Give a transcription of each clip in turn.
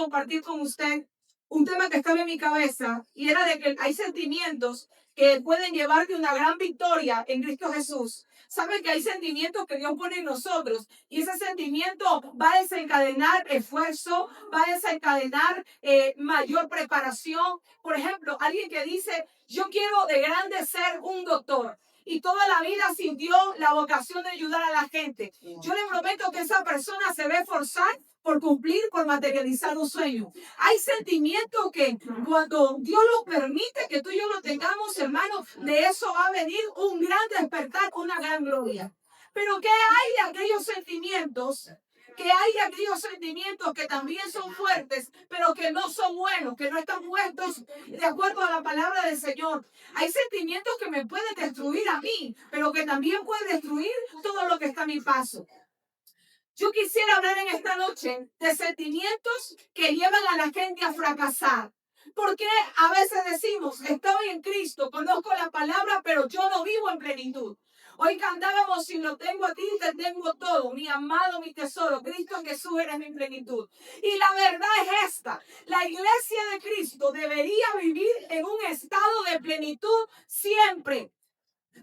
compartir con usted un tema que estaba en mi cabeza y era de que hay sentimientos que pueden llevarte a una gran victoria en Cristo Jesús. Sabe que hay sentimientos que Dios pone en nosotros y ese sentimiento va a desencadenar esfuerzo, va a desencadenar mayor preparación. Por ejemplo, alguien que dice, yo quiero de grande ser un doctor. Y toda la vida sintió la vocación de ayudar a la gente. Yo le prometo que esa persona se va a esforzar por cumplir, por materializar un sueño. Hay sentimientos que cuando Dios lo permite que tú y yo lo tengamos, hermanos, de eso va a venir un gran despertar, una gran gloria. Pero ¿qué hay de aquellos sentimientos? Que hay aquellos sentimientos que también son fuertes, pero que no son buenos, que no están puestos de acuerdo a la palabra del Señor. Hay sentimientos que me pueden destruir a mí, pero que también pueden destruir todo lo que está a mi paso. Yo quisiera hablar en esta noche de sentimientos que llevan a la gente a fracasar. Porque a veces decimos, estoy en Cristo, conozco la palabra, pero yo no vivo en plenitud. Hoy cantábamos, si lo tengo a ti, te tengo todo, mi amado, mi tesoro, Cristo en Jesús eres mi plenitud. Y la verdad es esta, la iglesia de Cristo debería vivir en un estado de plenitud siempre.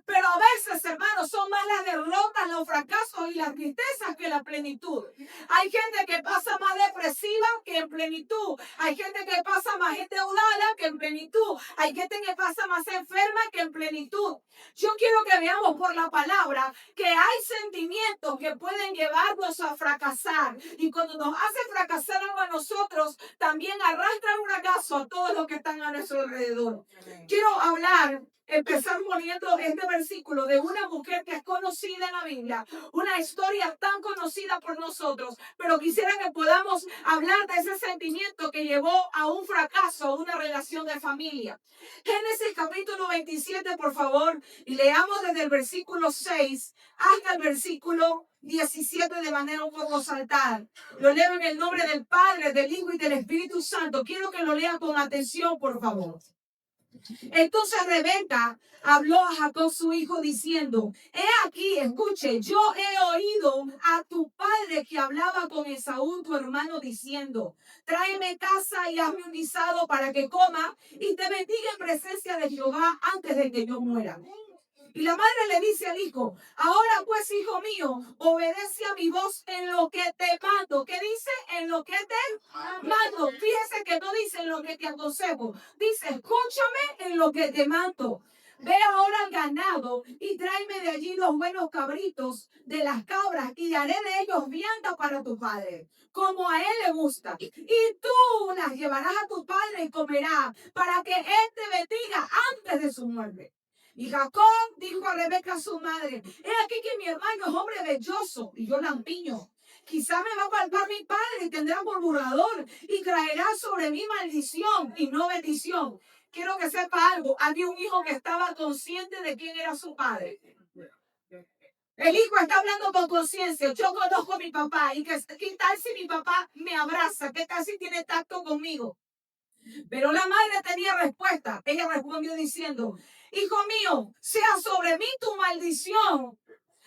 Pero a veces, hermanos, son más las derrotas, los fracasos y las tristezas que la plenitud. Hay gente que pasa más depresiva que en plenitud. Hay gente que pasa más endeudada que en plenitud. Hay gente que pasa más enferma que en plenitud. Yo quiero que veamos por la palabra que hay sentimientos que pueden llevarnos a fracasar. Y cuando nos hace fracasar algo a nosotros, también arrastra el fracaso a todos los que están a nuestro alrededor. Quiero empezar poniendo este versículo de una mujer que es conocida en la Biblia, una historia tan conocida por nosotros, pero quisiera que podamos hablar de ese sentimiento que llevó a un fracaso, a una relación de familia. Génesis capítulo 27, por favor, y leamos desde el versículo 6 hasta el versículo 17 de manera un poco saltada. Lo leo en el nombre del Padre, del Hijo y del Espíritu Santo. Quiero que lo lean con atención, por favor. Entonces Rebeca habló a Jacob su hijo diciendo, he aquí, escuche, yo he oído a tu padre que hablaba con Esaú tu hermano diciendo, tráeme casa y hazme un guisado para que coma y te bendiga en presencia de Jehová antes de que yo muera. Y la madre le dice al hijo, ahora pues, hijo mío, obedece a mi voz en lo que te mando. ¿Qué dice? En lo que te mando. Fíjese que no dice en lo que te aconsejo. Dice, escúchame en lo que te mando. Ve ahora al ganado y tráeme de allí los buenos cabritos de las cabras y haré de ellos vianda para tu padre, como a él le gusta. Y tú las llevarás a tu padre y comerá, para que él te bendiga antes de su muerte. Y Jacob dijo a Rebeca su madre, he aquí que mi hermano es hombre belloso y yo lampiño. Quizá me va a palpar mi padre y tendrá murmurador y traerá sobre mí maldición y no bendición. Quiero que sepa algo, había un hijo que estaba consciente de quién era su padre. El hijo está hablando con conciencia. Yo conozco a mi papá y ¿qué tal si mi papá me abraza? ¿Qué tal si tiene tacto conmigo? Pero la madre tenía respuesta. Ella respondió diciendo, hijo mío, sea sobre mí tu maldición.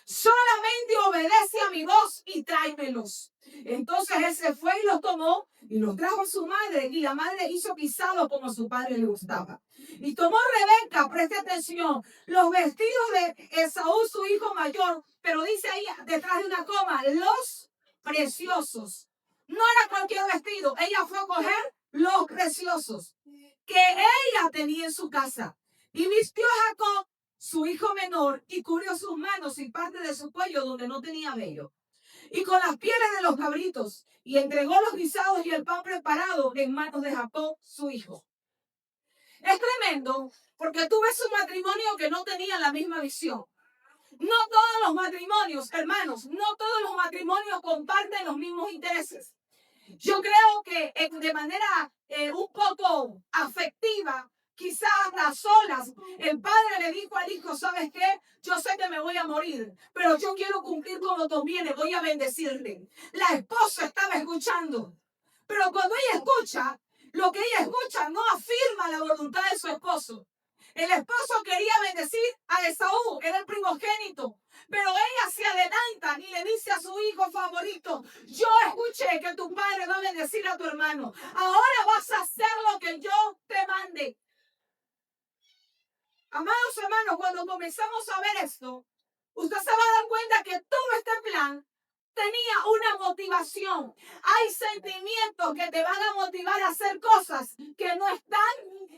Solamente obedece a mi voz y tráemelos. Entonces él se fue y los tomó y los trajo a su madre. Y la madre hizo guisado como a su padre le gustaba. Y tomó Rebeca, preste atención, los vestidos de Esaú, su hijo mayor. Pero dice ahí detrás de una coma, los preciosos. No era cualquier vestido. Ella fue a coger los preciosos que ella tenía en su casa. Y vistió a Jacob, su hijo menor, y cubrió sus manos y parte de su cuello donde no tenía vello. Y con las pieles de los cabritos, y entregó los guisados y el pan preparado en manos de Jacob, su hijo. Es tremendo, porque tú ves un matrimonio que no tenía la misma visión. No todos los matrimonios, hermanos, no todos los matrimonios comparten los mismos intereses. Yo creo que de manera un poco afectiva, quizás a solas, el padre le dijo al hijo, ¿sabes qué? Yo sé que me voy a morir, pero yo quiero cumplir como conviene, voy a bendecirle. La esposa estaba escuchando, pero cuando ella escucha, lo que ella escucha no afirma la voluntad de su esposo. El esposo quería bendecir a Esaú, era el primogénito, Pero ella se adelanta y le dice a su hijo favorito, yo escuché que tu padre va a bendecir a tu hermano. Ahora vas a hacer lo que yo te mande. Amados hermanos, cuando comenzamos a ver esto, usted se va a dar cuenta que todo este plan tenía una motivación. Hay sentimientos que te van a motivar a hacer cosas que no están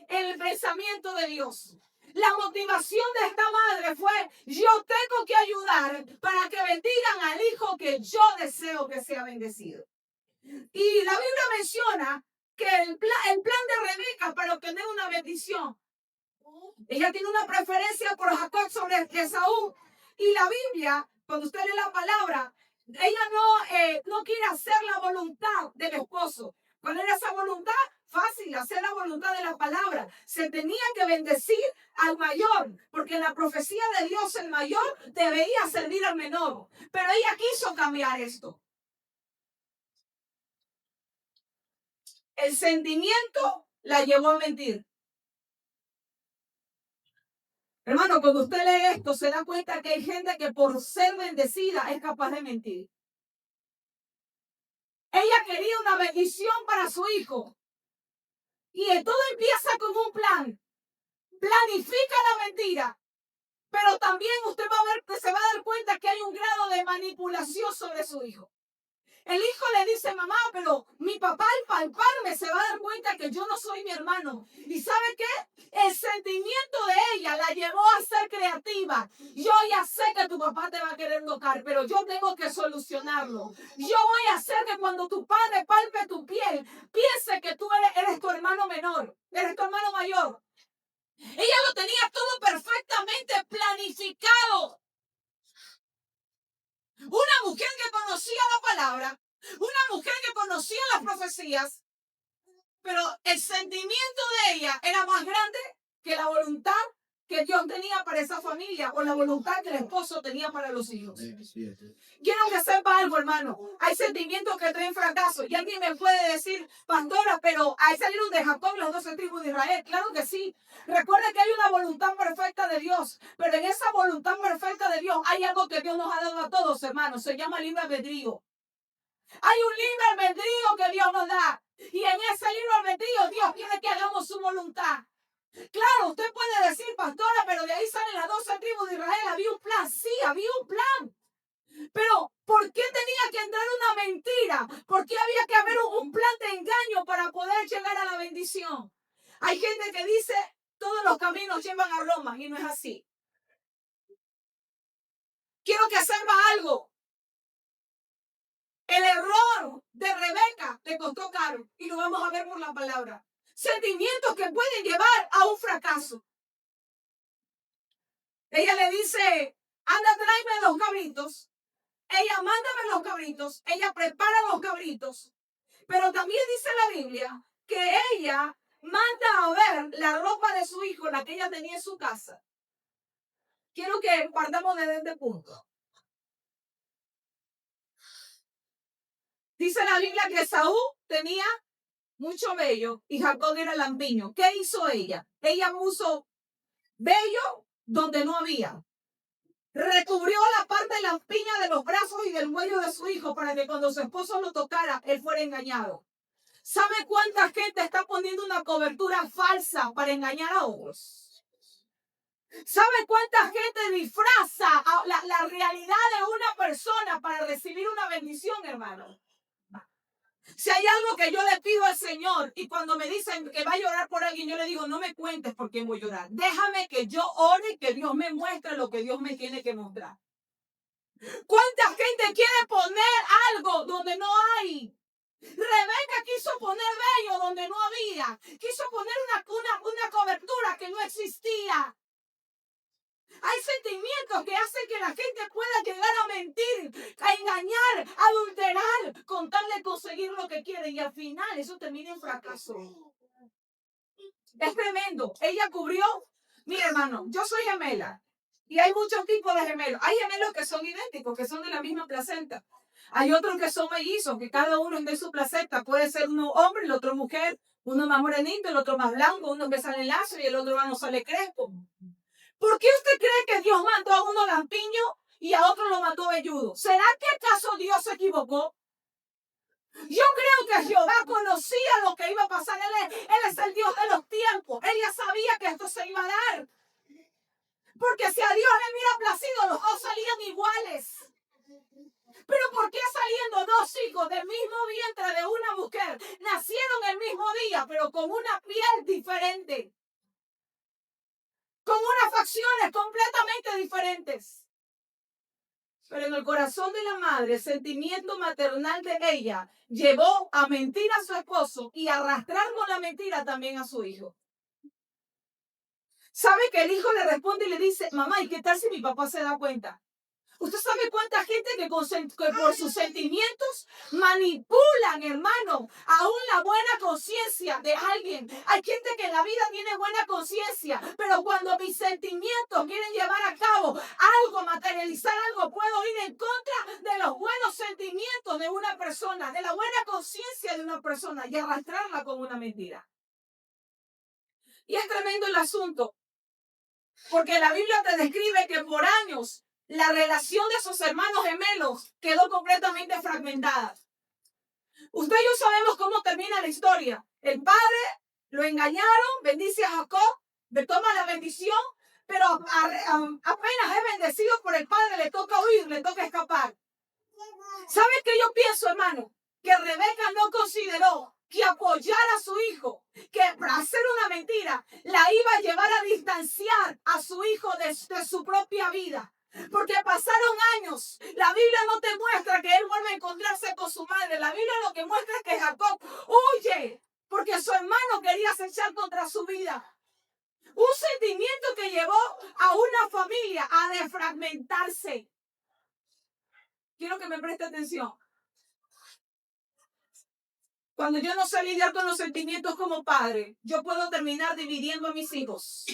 en el pensamiento de Dios. La motivación de esta madre fue, yo tengo que ayudar para que bendigan al hijo que yo deseo que sea bendecido. Y la Biblia menciona que el plan de Rebeca para obtener una bendición, ella tiene una preferencia por Jacob sobre Esaú. Y la Biblia, cuando usted lee la palabra, ella no quiere hacer la voluntad del esposo. ¿Cuál era esa voluntad? Fácil, hacer la voluntad de la palabra. Se tenía que bendecir al mayor, porque en la profecía de Dios el mayor debía servir al menor. Pero ella quiso cambiar esto. El sentimiento la llevó a mentir. Hermano, cuando usted lee esto, se da cuenta que hay gente que por ser bendecida es capaz de mentir. Ella quería una bendición para su hijo. Y todo empieza con un plan. Planifica la mentira. Pero también usted se va a dar cuenta que hay un grado de manipulación sobre su hijo. El hijo le dice, mamá, pero mi papá al palparme se va a dar cuenta que yo no soy mi hermano. ¿Y sabe qué? El sentimiento de ella la llevó a ser creativa. Yo ya sé que tu papá te va a querer tocar, pero yo tengo que solucionarlo. Yo voy a hacer que cuando tu padre palpe tu piel, piense que tú eres tu hermano menor, eres tu hermano mayor. Ella lo tenía todo perfectamente planificado. Una mujer que conocía la palabra, una mujer que conocía las profecías, pero el sentimiento de ella era más grande que la voluntad que Dios tenía para esa familia o la voluntad que el esposo tenía para los hijos. Quiero que sepa algo, hermano. Hay sentimientos que traen fracaso. Y alguien me puede decir, pastora, pero ahí salieron de Jacob las 12 tribus de Israel. Claro que sí. Recuerde que hay una voluntad perfecta de Dios. Pero en esa voluntad perfecta de Dios hay algo que Dios nos ha dado a todos, hermanos. Se llama libre albedrío. Hay un libre albedrío que Dios nos da. Y en ese libre albedrío Dios quiere que hagamos su voluntad. Claro, usted puede decir, pastora, pero de ahí salen las 12 tribus de Israel. Había un plan. Sí, había un plan. Pero, ¿por qué tenía que entrar una mentira? ¿Por qué había que haber un plan de engaño para poder llegar a la bendición? Hay gente que dice, todos los caminos llevan a Roma, y no es así. Quiero que sepa algo. El error de Rebeca te costó caro, y lo vamos a ver por la palabra. Sentimientos que pueden llevar a un fracaso. Ella le dice, anda, tráeme los cabritos. Ella mándame los cabritos. Ella prepara los cabritos. Pero también dice la Biblia que ella manda a ver la ropa de su hijo, la que ella tenía en su casa. Quiero que partamos desde este punto. Dice la Biblia que Saúl tenía mucho vello y Jacob era lampiño. ¿Qué hizo ella? Ella puso vello donde no había. Recubrió la parte lampiña de los brazos y del cuello de su hijo para que cuando su esposo lo tocara, él fuera engañado. ¿Sabe cuánta gente está poniendo una cobertura falsa para engañar a otros? ¿Sabe cuánta gente disfraza la realidad de una persona para recibir una bendición, hermano? Si hay algo que yo le pido al Señor y cuando me dicen que va a llorar por alguien, yo le digo, no me cuentes por quién voy a llorar. Déjame que yo ore y que Dios me muestre lo que Dios me tiene que mostrar. ¿Cuánta gente quiere poner algo donde no hay? Rebeca quiso poner vello donde no había. Quiso poner una cobertura que no existía. Hay sentimientos que hacen que la gente pueda llegar a mentir, a engañar, a adulterar, con tal de conseguir lo que quiere. Y al final eso termina en fracaso. Es tremendo. Ella cubrió. Mira, hermano, yo soy gemela. Y hay muchos tipos de gemelos. Hay gemelos que son idénticos, que son de la misma placenta. Hay otros que son mellizos, que cada uno es de su placenta. Puede ser uno hombre, el otro mujer. Uno más morenito, el otro más blanco. Uno que sale lacio y el otro no sale crespo. ¿Por qué usted cree que Dios mandó a uno lampiño y a otro lo mató velludo. ¿Será que acaso Dios se equivocó? Yo creo que Jehová conocía lo que iba a pasar. Él es el Dios de los tiempos. Él ya sabía que esto se iba a dar. Porque si a Dios le hubiera placido, los dos salían iguales. Pero ¿por qué saliendo dos hijos del mismo vientre de una mujer? Nacieron el mismo día, pero con una piel diferente. Con unas facciones completamente diferentes. Pero en el corazón de la madre, el sentimiento maternal de ella llevó a mentir a su esposo y a arrastrar con la mentira también a su hijo. ¿Sabe que el hijo le responde y le dice, mamá, ¿y qué tal si mi papá se da cuenta? ¿Usted sabe cuánta gente que por sus sentimientos manipulan, hermano, aún la buena conciencia de alguien? Hay gente que en la vida tiene buena conciencia, pero cuando mis sentimientos quieren llevar a cabo algo, materializar algo, puedo ir en contra de los buenos sentimientos de una persona, de la buena conciencia de una persona y arrastrarla con una mentira. Y es tremendo el asunto, porque la Biblia te describe que por años la relación de sus hermanos gemelos quedó completamente fragmentada. Usted y yo sabemos cómo termina la historia. El padre lo engañaron, bendice a Jacob, le toma la bendición, pero apenas es bendecido por el padre, le toca huir, le toca escapar. ¿Sabe qué yo pienso, hermano? Que Rebeca no consideró que apoyar a su hijo, que hacer una mentira, la iba a llevar a distanciar a su hijo de su propia vida. Porque pasaron años. La Biblia no te muestra que él vuelve a encontrarse con su madre. La Biblia lo que muestra es que Jacob huye porque su hermano quería acechar contra su vida. Un sentimiento que llevó a una familia a desfragmentarse. Quiero que me preste atención. Cuando yo no sé lidiar con los sentimientos como padre, yo puedo terminar dividiendo a mis hijos.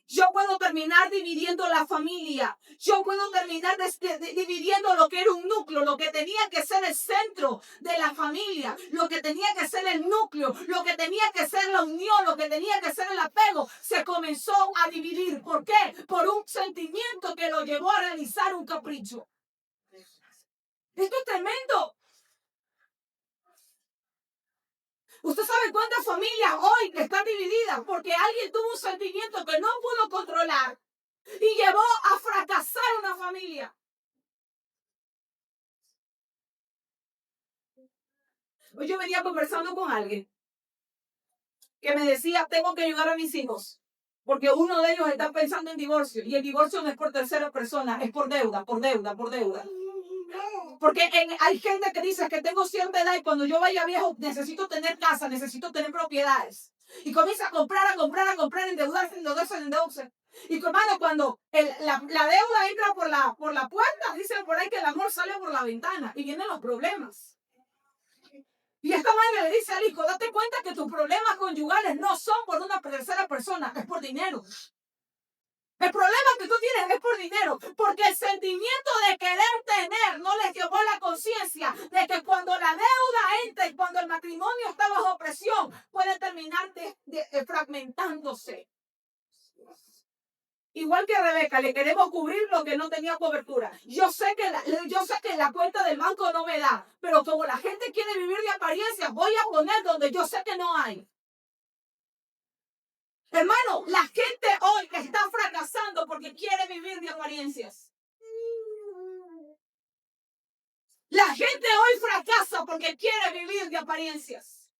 Yo puedo terminar dividiendo la familia. Yo puedo terminar dividiendo lo que era un núcleo, lo que tenía que ser el centro de la familia, lo que tenía que ser el núcleo, lo que tenía que ser la unión, lo que tenía que ser el apego. Se comenzó a dividir. ¿Por qué? Por un sentimiento que lo llevó a realizar un capricho. Esto es tremendo. ¿Usted sabe cuántas familias hoy están divididas? Porque alguien tuvo un sentimiento que no pudo controlar y llevó a fracasar una familia. Hoy yo venía conversando con alguien que me decía, tengo que ayudar a mis hijos, porque uno de ellos está pensando en divorcio, y el divorcio no es por tercera persona, es por deuda, por deuda, por deuda. Porque hay gente que dice que tengo cierta edad y cuando yo vaya viejo necesito tener casa, necesito tener propiedades. Y comienza a comprar, endeudarse. Y hermano, cuando la deuda entra por la puerta, dicen por ahí que el amor sale por la ventana y vienen los problemas. Y esta madre le dice al hijo, date cuenta que tus problemas conyugales no son por una tercera persona, es por dinero. El problema que tú tienes es por dinero, porque el sentimiento de querer tener no les llevó la conciencia de que cuando la deuda entra y cuando el matrimonio está bajo presión, puede terminar fragmentándose. Igual que a Rebeca, le queremos cubrir lo que no tenía cobertura. Yo sé que la cuenta del banco no me da, pero como la gente quiere vivir de apariencias, voy a poner donde yo sé que no hay. Hermano, la gente hoy está fracasando porque quiere vivir de apariencias. La gente hoy fracasa porque quiere vivir de apariencias.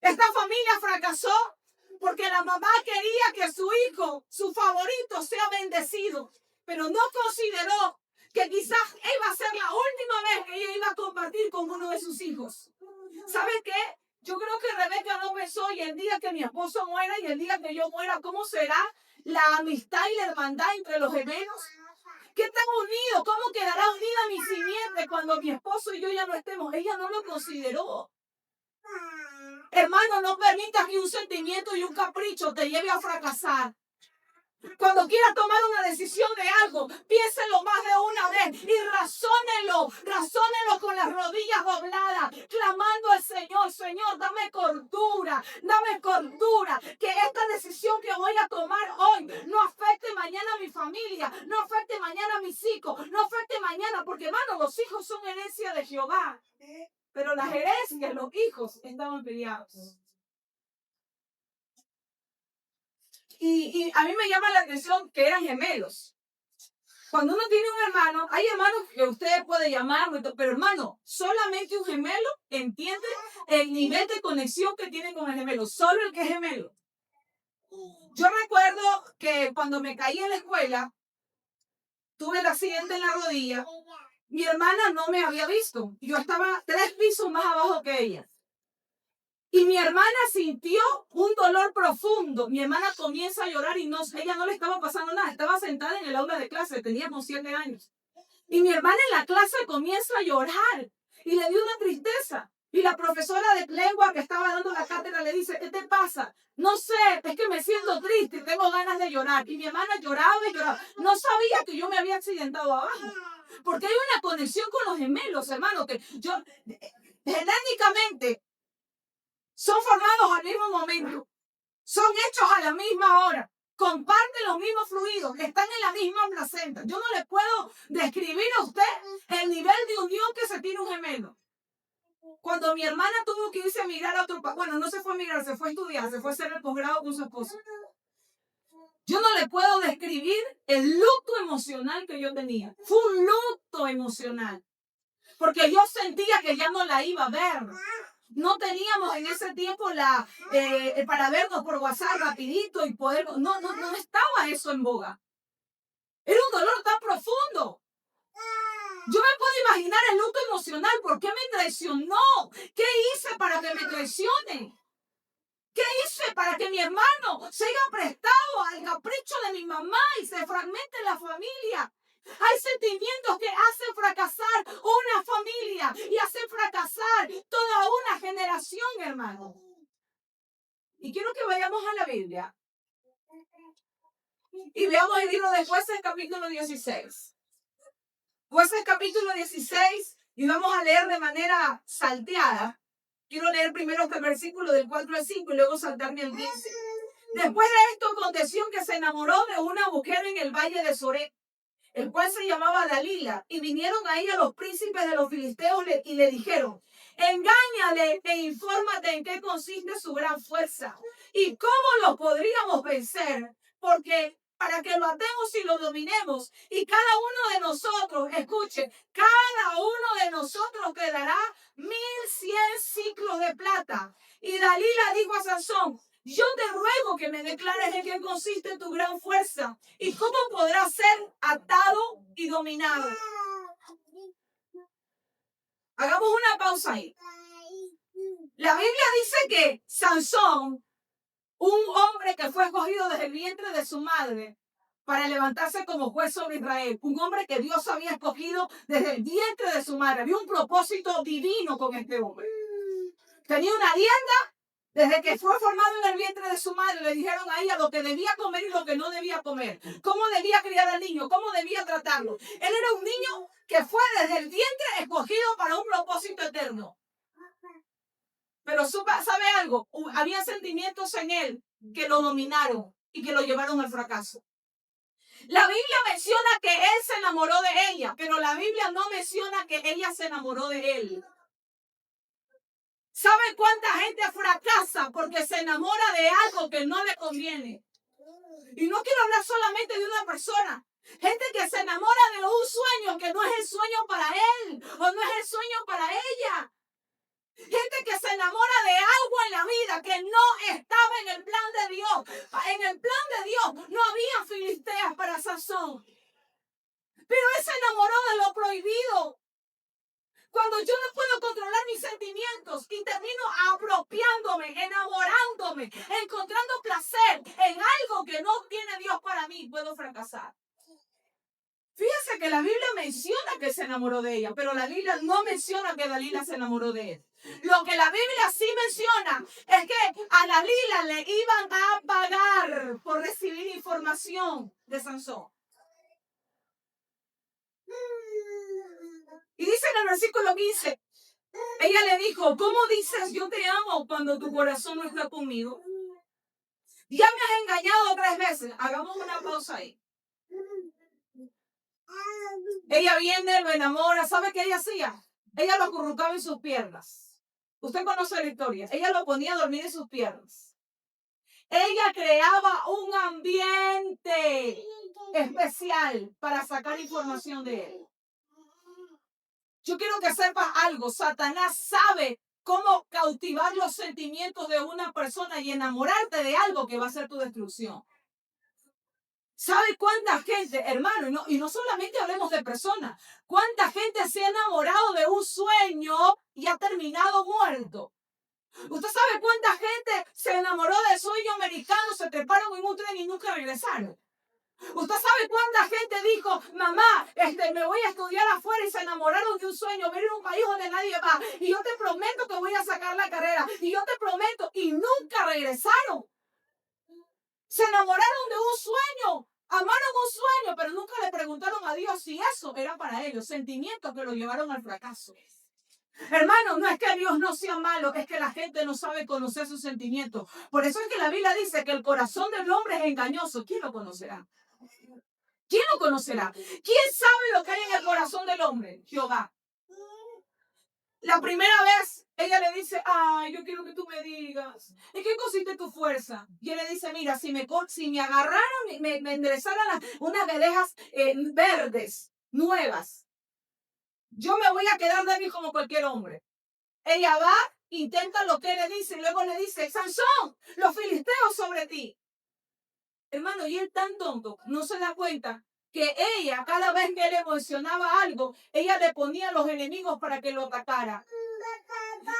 Esta familia fracasó porque la mamá quería que su hijo, su favorito, sea bendecido, pero no consideró que quizás iba a ser la última vez que ella iba a compartir con uno de sus hijos. ¿Sabe qué? Yo creo que Rebeca no pensó, y el día que mi esposo muera y el día que yo muera, ¿cómo será la amistad y la hermandad entre los gemelos? ¿Qué tan unidos? ¿Cómo quedará unida mi simiente cuando mi esposo y yo ya no estemos? Ella no lo consideró. Hermano, no permitas que un sentimiento y un capricho te lleve a fracasar. Cuando quieras tomar una decisión de algo, piénselo más de una vez y razónenlo con las rodillas dobladas, clamando al Señor, Señor, dame cordura, que esta decisión que voy a tomar hoy no afecte mañana a mi familia. familia, no afecte mañana a mis hijos, no afecte mañana, porque hermano, los hijos son herencia de Jehová. Pero las herencias, los hijos estaban peleados. Y a mí me llama la atención que eran gemelos. Cuando uno tiene un hermano, hay hermanos que usted puede llamarlo, pero hermano, solamente un gemelo entiende el nivel de conexión que tiene con el gemelo, solo el que es gemelo. Yo recuerdo que cuando me caí en la escuela, tuve el accidente en la rodilla, mi hermana no me había visto, yo estaba 3 pisos más abajo que ella. Y mi hermana sintió un dolor profundo. Mi hermana comienza a llorar y ella no le estaba pasando nada. Estaba sentada en el aula de clase, teníamos 7 años. Y mi hermana en la clase comienza a llorar y le dio una tristeza. Y la profesora de lengua que estaba dando la cátedra le dice, ¿qué te pasa? No sé, es que me siento triste y tengo ganas de llorar. Y mi hermana lloraba y lloraba. No sabía que yo me había accidentado abajo. Porque hay una conexión con los gemelos, hermano, que genéticamente son formados al mismo momento, son hechos a la misma hora, comparten los mismos fluidos, están en la misma placenta. Yo no le puedo describir a usted el nivel de unión que se tiene un gemelo. Cuando mi hermana tuvo que irse a migrar a otro país, bueno, no se fue a migrar, se fue a estudiar, se fue a hacer el posgrado con su esposo. Yo no le puedo describir el luto emocional que yo tenía. Fue un luto emocional, porque yo sentía que ya no la iba a ver. No teníamos en ese tiempo para vernos por WhatsApp rapidito y poder... No estaba eso en boga. Era un dolor tan profundo. Yo me puedo imaginar el luto emocional. ¿Por qué me traicionó? ¿Qué hice para que me traicione? ¿Qué hice para que mi hermano se haya prestado al capricho de mi mamá y se fragmente la familia? Hay sentimientos que hacen fracasar una familia y hacen fracasar toda una generación, hermano. Y quiero que vayamos a la Biblia y veamos el libro de Jueces, capítulo 16. Jueces, capítulo 16, y vamos a leer de manera salteada. Quiero leer primero este versículo del 4 al 5 y luego saltarme al 15. Después de esto aconteció que se enamoró de una mujer en el valle de Sorek, el cual se llamaba Dalila, y vinieron a ella los príncipes de los filisteos y le dijeron, engáñale e infórmate en qué consiste su gran fuerza y cómo lo podríamos vencer, porque para que lo atemos y lo dominemos, y cada uno de nosotros, escuche, cada uno de nosotros quedará 1100 ciclos de plata. Y Dalila dijo a Sansón, yo te ruego que me declares en qué consiste tu gran fuerza y cómo podrás ser atado y dominado. Hagamos una pausa ahí. La Biblia dice que Sansón, un hombre que fue escogido desde el vientre de su madre para levantarse como juez sobre Israel, un hombre que Dios había escogido desde el vientre de su madre, había un propósito divino con este hombre. Tenía una dieta. Desde que fue formado en el vientre de su madre, le dijeron a ella lo que debía comer y lo que no debía comer, cómo debía criar al niño, cómo debía tratarlo. Él era un niño que fue desde el vientre escogido para un propósito eterno. Pero ¿sabe algo? Había sentimientos en él que lo dominaron y que lo llevaron al fracaso. La Biblia menciona que él se enamoró de ella, pero la Biblia no menciona que ella se enamoró de él. ¿Sabe cuánta gente fracasa porque se enamora de algo que no le conviene? Y no quiero hablar solamente de una persona. Gente que se enamora de un sueño que no es el sueño para él o no es el sueño para ella. Gente que se enamora de algo en la vida que no estaba en el plan de Dios. En el plan de Dios no había filisteas para Sansón. Pero él se enamoró de lo prohibido. Cuando yo no puedo controlar mis sentimientos y termino apropiándome, enamorándome, encontrando placer en algo que no tiene Dios para mí, puedo fracasar. Fíjese que la Biblia menciona que se enamoró de ella, pero la Biblia no menciona que Dalila se enamoró de él. Lo que la Biblia sí menciona es que a Dalila le iban a pagar por recibir información de Sansón. Y dice en el versículo 15, ella le dijo, ¿cómo dices yo te amo cuando tu corazón no está conmigo? Ya me has engañado 3 veces. Hagamos una pausa ahí. Ella viene, lo enamora. ¿Sabe qué ella hacía? Ella lo acurrucaba en sus piernas. Usted conoce la historia. Ella lo ponía a dormir en sus piernas. Ella creaba un ambiente especial para sacar información de él. Yo quiero que sepas algo. Satanás sabe cómo cautivar los sentimientos de una persona y enamorarte de algo que va a ser tu destrucción. ¿Sabe cuánta gente, hermano? Y no solamente hablemos de personas. ¿Cuánta gente se ha enamorado de un sueño y ha terminado muerto? ¿Usted sabe cuánta gente se enamoró del sueño americano, se treparon en un tren y nunca regresaron? ¿Usted sabe cuánta gente dijo, mamá, me voy a estudiar afuera y se enamoraron de un sueño, venir a un país donde nadie va? Y yo te prometo que voy a sacar la carrera. Y yo te prometo, y nunca regresaron. Se enamoraron de un sueño, amaron un sueño, pero nunca le preguntaron a Dios si eso era para ellos. Sentimientos que los llevaron al fracaso. Hermano, no es que Dios no sea malo, es que la gente no sabe conocer sus sentimientos. Por eso es que la Biblia dice que el corazón del hombre es engañoso. ¿Quién lo conocerá? ¿Quién lo conocerá? ¿Quién sabe lo que hay en el corazón del hombre? Jehová. La primera vez, ella le dice, ay, yo quiero que tú me digas, ¿en qué consiste tu fuerza? Y él le dice, mira, si me agarraran, me enderezaran unas guedejas verdes, nuevas, yo me voy a quedar débil como cualquier hombre. Ella va, intenta lo que él le dice, y luego le dice, Sansón, los filisteos sobre ti. Hermano, y él tan tonto, no se da cuenta que ella, cada vez que él emocionaba algo, ella le ponía a los enemigos para que lo atacara.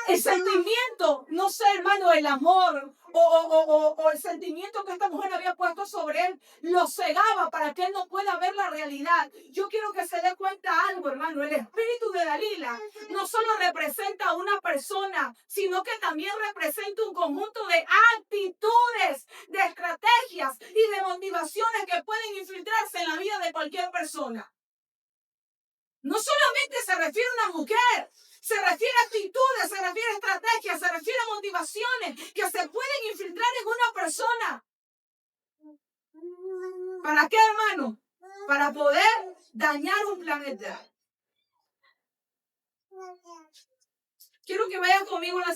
El sentimiento, no sé, hermano, el amor o el sentimiento que esta mujer había puesto sobre él, lo cegaba para que él no pueda ver la realidad. Yo quiero que se dé cuenta algo, hermano. El espíritu de Dalila no solo representa a una persona, sino que también representa un conjunto de actitudes, de estrategias y de motivaciones que pueden infiltrarse en la vida de cualquier persona. No solamente se refiere a una mujer, se refiere a actitudes, se refiere a estrategias, se refiere a motivaciones que se pueden infiltrar en una persona. ¿Para qué, hermano? Para poder dañar un planeta. Quiero que vayan conmigo a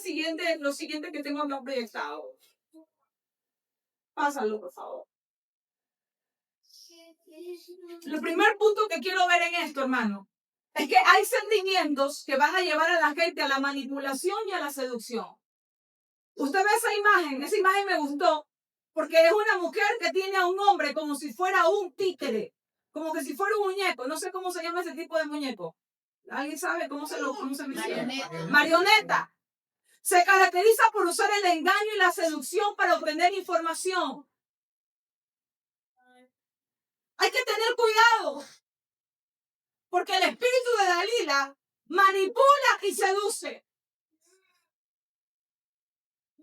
lo siguiente que tengo acá proyectado. Pásalo, por favor. El primer punto que quiero ver en esto, hermano, es que hay sentimientos que van a llevar a la gente a la manipulación y a la seducción. Usted ve esa imagen me gustó, porque es una mujer que tiene a un hombre como si fuera un títere, como que si fuera un muñeco. No sé cómo se llama ese tipo de muñeco. ¿Alguien sabe cómo se menciona? Marioneta. Se caracteriza por usar el engaño y la seducción para obtener información. Hay que tener cuidado, porque el espíritu de Dalila manipula y seduce.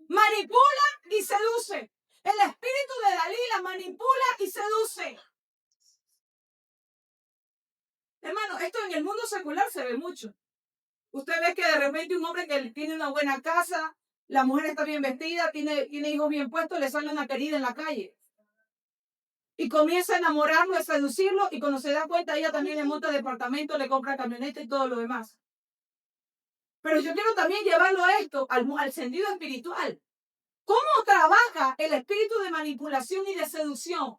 Manipula y seduce. El espíritu de Dalila manipula y seduce. Hermano, esto en el mundo secular se ve mucho. Usted ve que de repente un hombre que tiene una buena casa, la mujer está bien vestida, tiene hijos bien puestos, le sale una querida en la calle. Y comienza a enamorarlo, a seducirlo, y cuando se da cuenta, ella también le monta departamento, le compra camioneta y todo lo demás. Pero yo quiero también llevarlo a esto, al sentido espiritual. ¿Cómo trabaja el espíritu de manipulación y de seducción?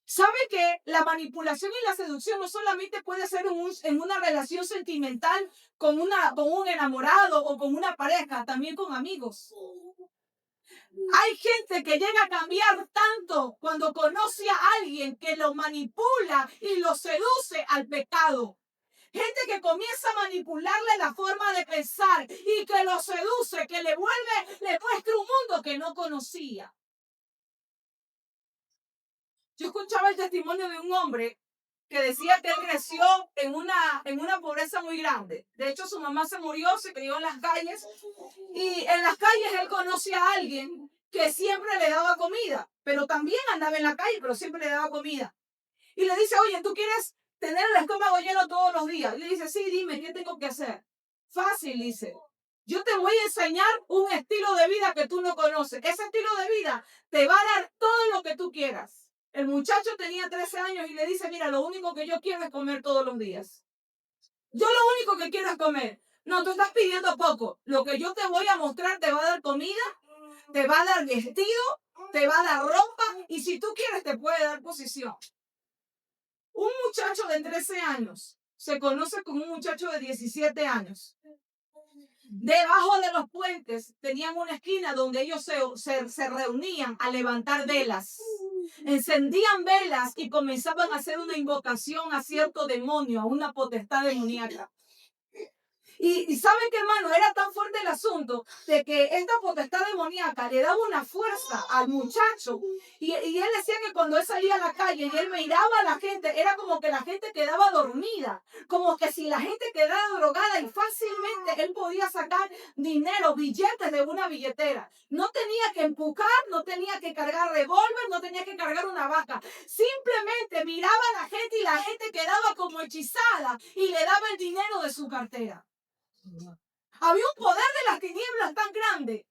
¿Sabe que la manipulación y la seducción no solamente puede ser en una relación sentimental con un enamorado o con una pareja, también con amigos? Hay gente que llega a cambiar tanto cuando conoce a alguien que lo manipula y lo seduce al pecado. Gente que comienza a manipularle la forma de pensar y que lo seduce, que le muestra un mundo que no conocía. Yo escuchaba el testimonio de un hombre que decía que él creció en una pobreza muy grande. De hecho, su mamá se murió, se crió en las calles, y en las calles él conocía a alguien que siempre le daba comida, pero también andaba en la calle, pero siempre le daba comida. Y le dice, oye, ¿tú quieres tener el estómago lleno todos los días? Y le dice, sí, dime, ¿qué tengo que hacer? Fácil, dice. Yo te voy a enseñar un estilo de vida que tú no conoces. Ese estilo de vida te va a dar todo lo que tú quieras. El muchacho tenía 13 años y le dice, mira, lo único que yo quiero es comer todos los días. Yo lo único que quiero es comer. No, tú estás pidiendo poco. Lo que yo te voy a mostrar te va a dar comida, te va a dar vestido, te va a dar ropa y si tú quieres te puede dar posición. Un muchacho de 13 años se conoce como un muchacho de 17 años. Debajo de los puentes tenían una esquina donde ellos se reunían a levantar velas. Encendían velas y comenzaban a hacer una invocación a cierto demonio, a una potestad demoníaca. Y ¿saben qué, hermano? Era tan fuerte el asunto de que esta potestad demoníaca le daba una fuerza al muchacho. Y él decía que cuando él salía a la calle y él miraba a la gente, era como que la gente quedaba dormida. Como que si la gente quedara drogada y fácilmente él podía sacar dinero, billetes de una billetera. No tenía que empujar, no tenía que cargar revólver, no tenía que cargar una vaca. Simplemente miraba a la gente y la gente quedaba como hechizada y le daba el dinero de su cartera. Había un poder de las tinieblas tan grande.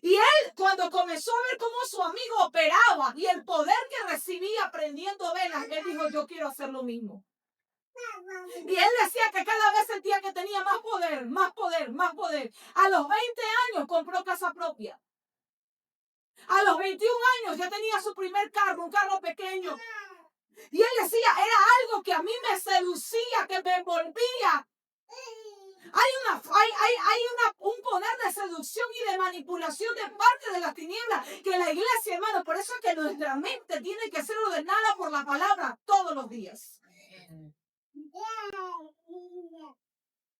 Y él, cuando comenzó a ver cómo su amigo operaba y el poder que recibía prendiendo velas, él dijo, yo quiero hacer lo mismo. Y él decía que cada vez sentía que tenía más poder, más poder, más poder. A los 20 años compró casa propia. A los 21 años ya tenía su primer carro, un carro pequeño. Y él decía, era algo que a mí me seducía, que me envolvía. Hay un poder de seducción y de manipulación de parte de las tinieblas que la iglesia, hermano, por eso es que nuestra mente tiene que ser ordenada por la palabra todos los días.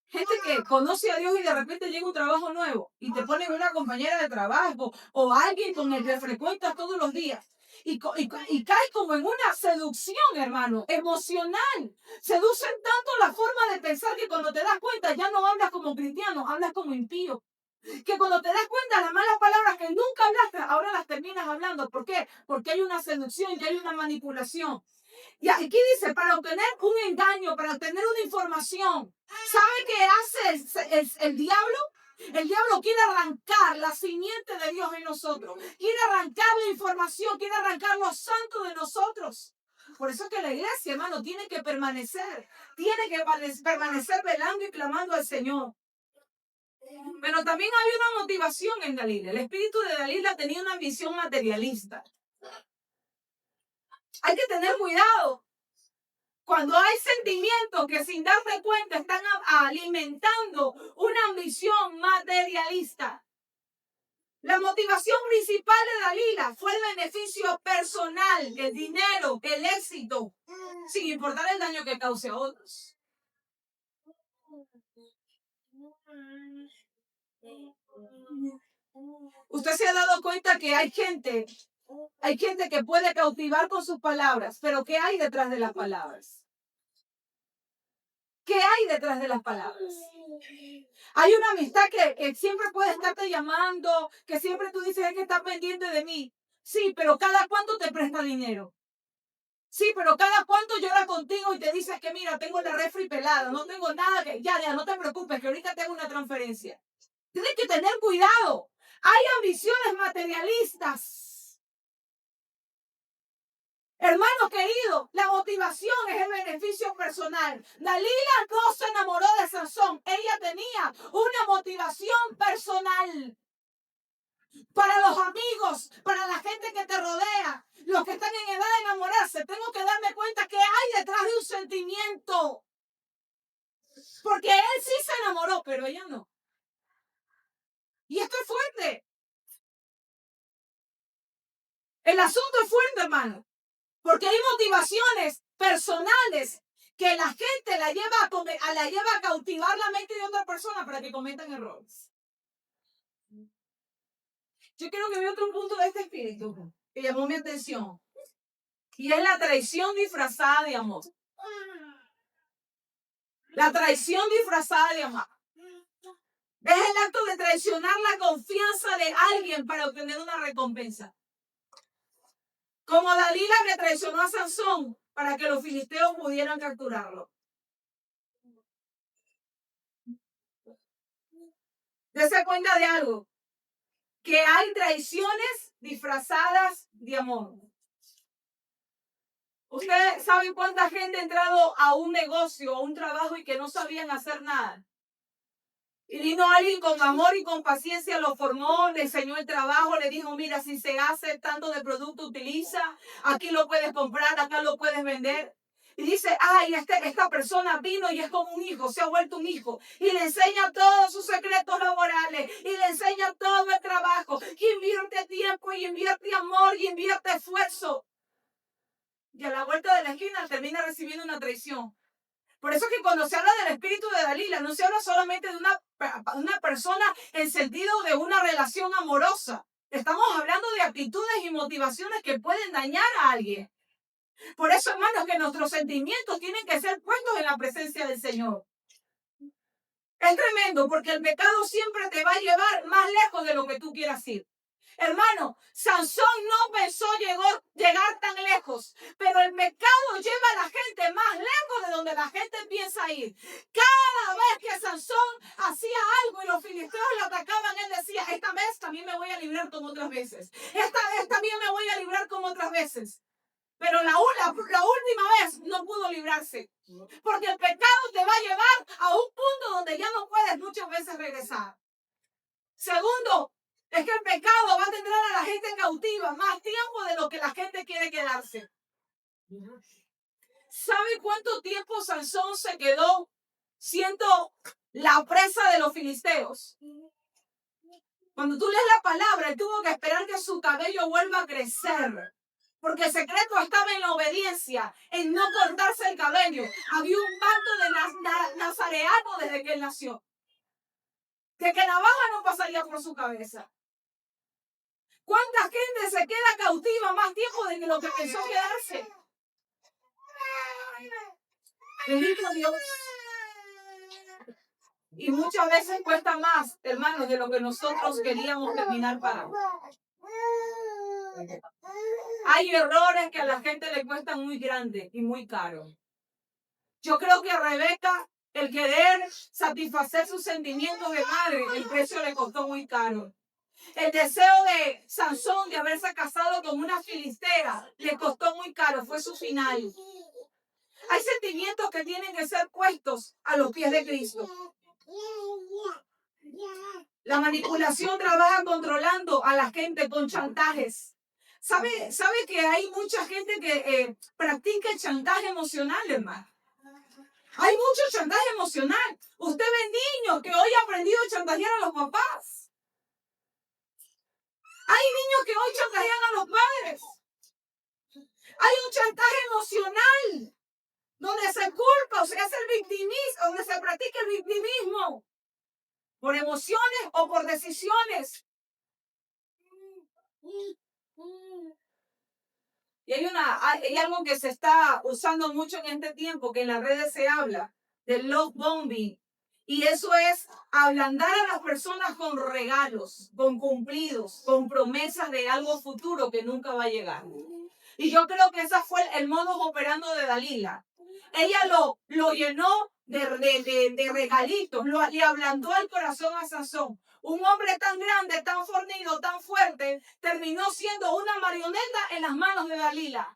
Gente que conoce a Dios y de repente llega un trabajo nuevo y te ponen una compañera de trabajo o alguien con el que frecuentas todos los días. Y caes como en una seducción, hermano, emocional. Seducen tanto la forma de pensar que cuando te das cuenta ya no hablas como cristiano, hablas como impío. Que cuando te das cuenta las malas palabras que nunca hablaste, ahora las terminas hablando. ¿Por qué? Porque hay una seducción y hay una manipulación. Y aquí dice, para obtener un engaño, para obtener una información. ¿Sabe qué hace el diablo? El diablo quiere arrancar la simiente de Dios en nosotros. Quiere arrancar la información, quiere arrancar los santos de nosotros. Por eso es que la iglesia, hermano, tiene que permanecer. Tiene que permanecer velando y clamando al Señor. Pero también había una motivación en Dalila. El espíritu de Dalila tenía una visión materialista. Hay que tener cuidado. Cuando hay sentimientos que sin darse cuenta están alimentando una ambición materialista. La motivación principal de Dalila fue el beneficio personal, el dinero, el éxito, sin importar el daño que cause a otros. Usted se ha dado cuenta que hay gente que puede cautivar con sus palabras, pero ¿qué hay detrás de las palabras? ¿Qué hay detrás de las palabras? Hay una amistad que siempre puede estarte llamando, que siempre tú dices, es que estás pendiente de mí. Sí, pero cada cuánto te presta dinero. Sí, pero cada cuánto llora contigo y te dices que mira, tengo la refri pelada, no tengo nada, que ya, no te preocupes, que ahorita tengo una transferencia. Tienes que tener cuidado. Hay ambiciones materialistas. Hermano querido, la motivación es el beneficio personal. Dalila no se enamoró de Sansón. Ella tenía una motivación personal. Para los amigos, para la gente que te rodea, los que están en edad de enamorarse, tengo que darme cuenta que hay detrás de un sentimiento. Porque él sí se enamoró, pero ella no. Y esto es fuerte. El asunto es fuerte, hermano. Porque hay motivaciones personales que la gente la lleva a cautivar la mente de otra persona para que cometan errores. Yo quiero que vea otro punto de este espíritu que llamó mi atención. Y es la traición disfrazada de amor. La traición disfrazada de amor. Es el acto de traicionar la confianza de alguien para obtener una recompensa. Como Dalila que traicionó a Sansón para que los filisteos pudieran capturarlo. Dese cuenta de algo. Que hay traiciones disfrazadas de amor. Usted sabe cuánta gente ha entrado a un negocio, a un trabajo y que no sabían hacer nada. Y vino alguien con amor y con paciencia, lo formó, le enseñó el trabajo, le dijo, mira, si se hace tanto de producto, utiliza, aquí lo puedes comprar, acá lo puedes vender. Y dice, ay, esta persona vino y es como un hijo, se ha vuelto un hijo. Y le enseña todos sus secretos laborales, y le enseña todo el trabajo, y invierte tiempo, y invierte amor, y invierte esfuerzo. Y a la vuelta de la esquina termina recibiendo una traición. Por eso que cuando se habla del espíritu de Dalila, no se habla solamente de una persona en sentido de una relación amorosa. Estamos hablando de actitudes y motivaciones que pueden dañar a alguien. Por eso, hermanos, que nuestros sentimientos tienen que ser puestos en la presencia del Señor. Es tremendo porque el pecado siempre te va a llevar más lejos de lo que tú quieras ir. Hermano, Sansón no pensó llegar tan lejos, pero el pecado lleva a la gente más lejos de donde la gente piensa ir. Cada vez que Sansón hacía algo y los filisteos lo atacaban, él decía, esta vez también me voy a librar como otras veces. Esta vez también me voy a librar como otras veces. Pero la última vez no pudo librarse. Porque el pecado te va a llevar a un punto donde ya no puedes muchas veces regresar. Segundo, es que el pecado va a tener a la gente cautiva más tiempo de lo que la gente quiere quedarse. ¿Sabe cuánto tiempo Sansón se quedó siendo la presa de los filisteos? Cuando tú lees la palabra, él tuvo que esperar que su cabello vuelva a crecer. Porque el secreto estaba en la obediencia, en no cortarse el cabello. Había un manto de nazareano desde que él nació. De que la navaja no pasaría por su cabeza. ¿Cuánta gente se queda cautiva más tiempo de lo que pensó quedarse? Bendito Dios. Y muchas veces cuesta más, hermanos, de lo que nosotros queríamos terminar para. Hay errores que a la gente le cuestan muy grandes y muy caros. Yo creo que a Rebeca, el querer satisfacer sus sentimientos de madre, el precio le costó muy caro. El deseo de Sansón de haberse casado con una filistea le costó muy caro, fue su final. Hay sentimientos que tienen que ser puestos a los pies de Cristo. La manipulación trabaja controlando a la gente con chantajes. ¿Sabe que hay mucha gente que practica el chantaje emocional, hermano? Hay mucho chantaje emocional. Usted ve niños que hoy han aprendido a chantajear a los papás. Hay niños que hoy chantajean a los padres. Hay un chantaje emocional donde se culpa o se hace el victimismo, donde se practica el victimismo por emociones o por decisiones. Y hay algo que se está usando mucho en este tiempo, que en las redes se habla del love bombing. Y eso es ablandar a las personas con regalos, con cumplidos, con promesas de algo futuro que nunca va a llegar. Y yo creo que ese fue el modo operando de Dalila. Ella lo llenó de regalitos, le ablandó el corazón a Sansón. Un hombre tan grande, tan fornido, tan fuerte, terminó siendo una marioneta en las manos de Dalila.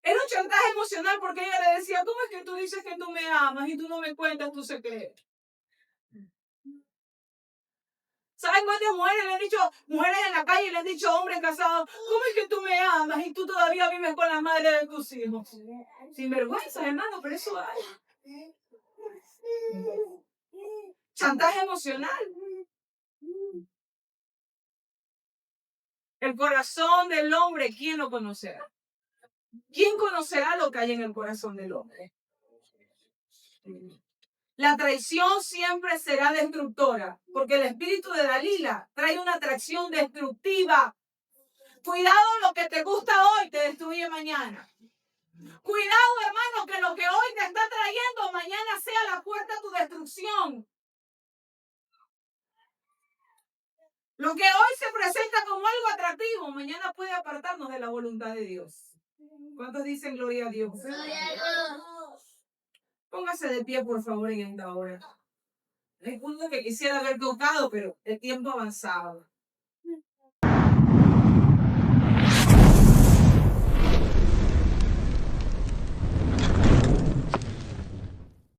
Era un chantaje emocional porque ella le decía, ¿cómo es que tú dices que tú me amas y tú no me cuentas tu secreto? ¿Saben cuántas mujeres le han dicho, mujeres en la calle le han dicho a hombres casados, ¿cómo es que tú me amas y tú todavía vives con la madre de tus hijos? Sin vergüenza, hermano, pero eso hay. Chantaje emocional. El corazón del hombre, ¿quién lo conocerá? ¿Quién conocerá lo que hay en el corazón del hombre? La traición siempre será destructora, porque el espíritu de Dalila trae una atracción destructiva. Cuidado, lo que te gusta hoy te destruye mañana. Cuidado, hermano, que lo que hoy te está trayendo mañana sea la puerta a tu destrucción. Lo que hoy se presenta como algo atractivo, mañana puede apartarnos de la voluntad de Dios. ¿Cuántos dicen gloria a Dios? Gloria a Dios. Póngase de pie, por favor, en esta hora. Hay puntos que quisiera haber tocado, pero el tiempo avanzado.